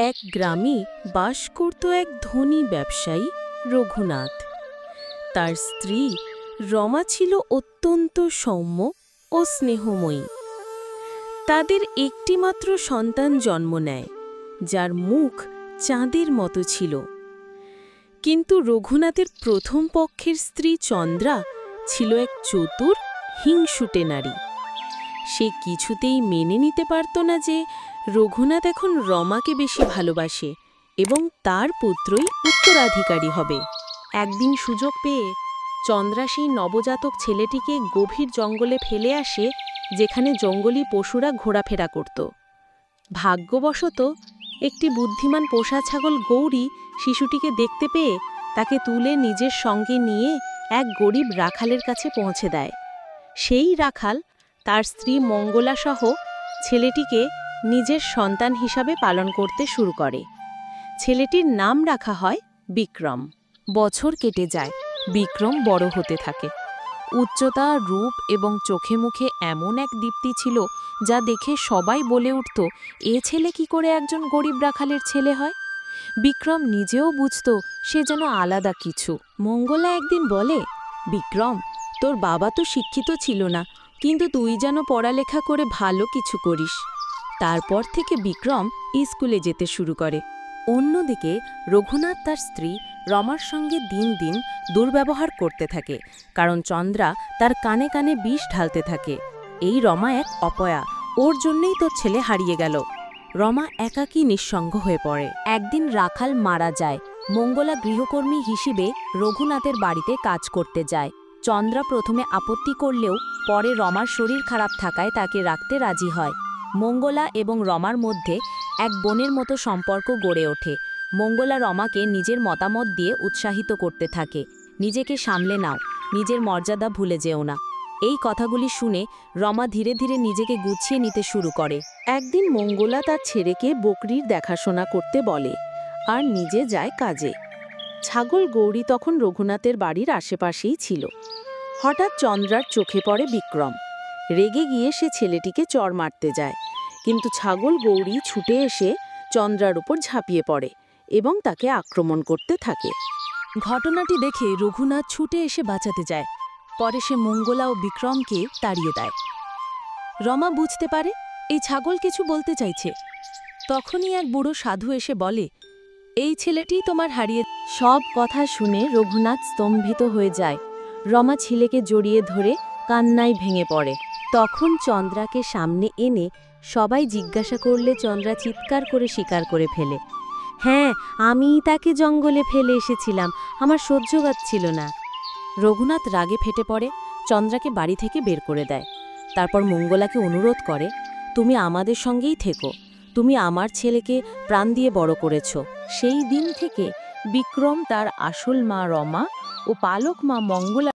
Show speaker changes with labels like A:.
A: এক গ্রামে বাস করত এক ধনী ব্যবসায়ী রঘুনাথ। তার স্ত্রী রমা ছিল অত্যন্ত সৌম্য ও স্নেহময়ী। তাদের একটিমাত্র সন্তান জন্ম নেয়, যার মুখ চাঁদের মতো ছিল। কিন্তু রঘুনাথের প্রথম পক্ষের স্ত্রী চন্দ্রা ছিল এক চতুর, হিংসুটে নারী। সে কিছুতেই মেনে নিতে পারত না যে রঘুনাথ এখন রমাকে বেশি ভালোবাসে এবং তার পুত্রই উত্তরাধিকারী হবে। একদিন সুযোগ পেয়ে চন্দ্রা সেই নবজাতক ছেলেটিকে গভীর জঙ্গলে ফেলে আসে, যেখানে জঙ্গলি পশুরা ঘোরাফেরা করত। ভাগ্যবশত একটি বুদ্ধিমান পোষা ছাগল গৌরী শিশুটিকে দেখতে পেয়ে তাকে তুলে নিজের সঙ্গে নিয়ে এক গরিব রাখালের কাছে পৌঁছে দেয়। সেই রাখাল তার স্ত্রী মঙ্গলা সহ ছেলেটিকে নিজের সন্তান হিসাবে পালন করতে শুরু করে। ছেলেটির নাম রাখা হয় বিক্রম। বছর কেটে যায়, বিক্রম বড় হতে থাকে। উচ্চতা, রূপ এবং চোখে মুখে এমন এক দীপ্তি ছিল যা দেখে সবাই বলে উঠত, এ ছেলে কি করে একজন গরিব রাখালের ছেলে হয়। বিক্রম নিজেও বুঝত সে যেন আলাদা কিছু। মঙ্গলা একদিন বলে, বিক্রম, তোর বাবা তো শিক্ষিত ছিল না, কিন্তু তুই যেন পড়ালেখা করে ভালো কিছু করিস। তারপর থেকে বিক্রম স্কুলে যেতে শুরু করে। অন্যদিকে রঘুনাথ তার স্ত্রী রমার সঙ্গে দিন দিন দুর্ব্যবহার করতে থাকে, কারণ চন্দ্রা তার কানে কানে বিষ ঢালতে থাকে। এই রমা এক অপয়া, ওর জন্যই তোর ছেলে হারিয়ে গেল। রমা একাকী নিঃসঙ্গ হয়ে পড়ে। একদিন রাখাল মারা যায়। মঙ্গলা গৃহকর্মী হিসেবে রঘুনাথের বাড়িতে কাজ করতে যায়। চন্দ্রা প্রথমে আপত্তি করলেও পরে রমার শরীর খারাপ থাকায় তাকে রাখতে রাজি হয়। মঙ্গলা এবং রমার মধ্যে এক বোনের মতো সম্পর্ক গড়ে ওঠে। মঙ্গলা রমাকে নিজের মতামত দিয়ে উৎসাহিত করতে থাকে, নিজেকে সামলে নাও, নিজের মর্যাদা ভুলে যেও না। এই কথাগুলি শুনে রমা ধীরে ধীরে নিজেকে গুছিয়ে নিতে শুরু করে। একদিন মঙ্গলা তার ছেলেকে বকরির দেখাশোনা করতে বলে আর নিজে যায় কাজে। ছাগল গৌরী তখন রঘুনাথের বাড়ির আশেপাশেই ছিল। হঠাৎ চন্দ্রার চোখে পড়ে বিক্রম। রেগে গিয়ে সে ছেলেটিকে চড় মারতে যায়, কিন্তু ছাগল গৌরী ছুটে এসে চন্দ্রার উপর ঝাঁপিয়ে পড়ে এবং তাকে আক্রমণ করতে থাকে। ঘটনাটি দেখে রঘুনাথ ছুটে এসে বাঁচাতে যায়। পরে সে মঙ্গলা ও বিক্রমকে তাড়িয়ে দেয়। রমা বুঝতে পারে এই ছাগল কিছু বলতে চাইছে। তখনই এক বুড়ো সাধু এসে বলে, এই ছেলেটি তোমার হারিয়ে। সব কথা শুনে রঘুনাথ স্তম্ভিত হয়ে যায়। রমা ছেলেকে জড়িয়ে ধরে কান্নায় ভেঙে পড়ে। তখন চন্দ্রাকে সামনে এনে সবাই জিজ্ঞাসা করলে চন্দ্রা চিৎকার করে স্বীকার করে ফেলে, হ্যাঁ, আমিই তাকে জঙ্গলে ফেলে এসেছিলাম, আমার সহ্য হচ্ছিল না। রঘুনাথ রাগে ফেটে পড়ে, চন্দ্রাকে বাড়ি থেকে বের করে দেয়। তারপর মঙ্গলাকে অনুরোধ করে, তুমি আমাদের সঙ্গেই থেকো, তুমি আমার ছেলেকে প্রাণ দিয়ে বড় করেছ। সেই দিন থেকে বিক্রম তার আসল মা রমা ও পালক মা মঙ্গলা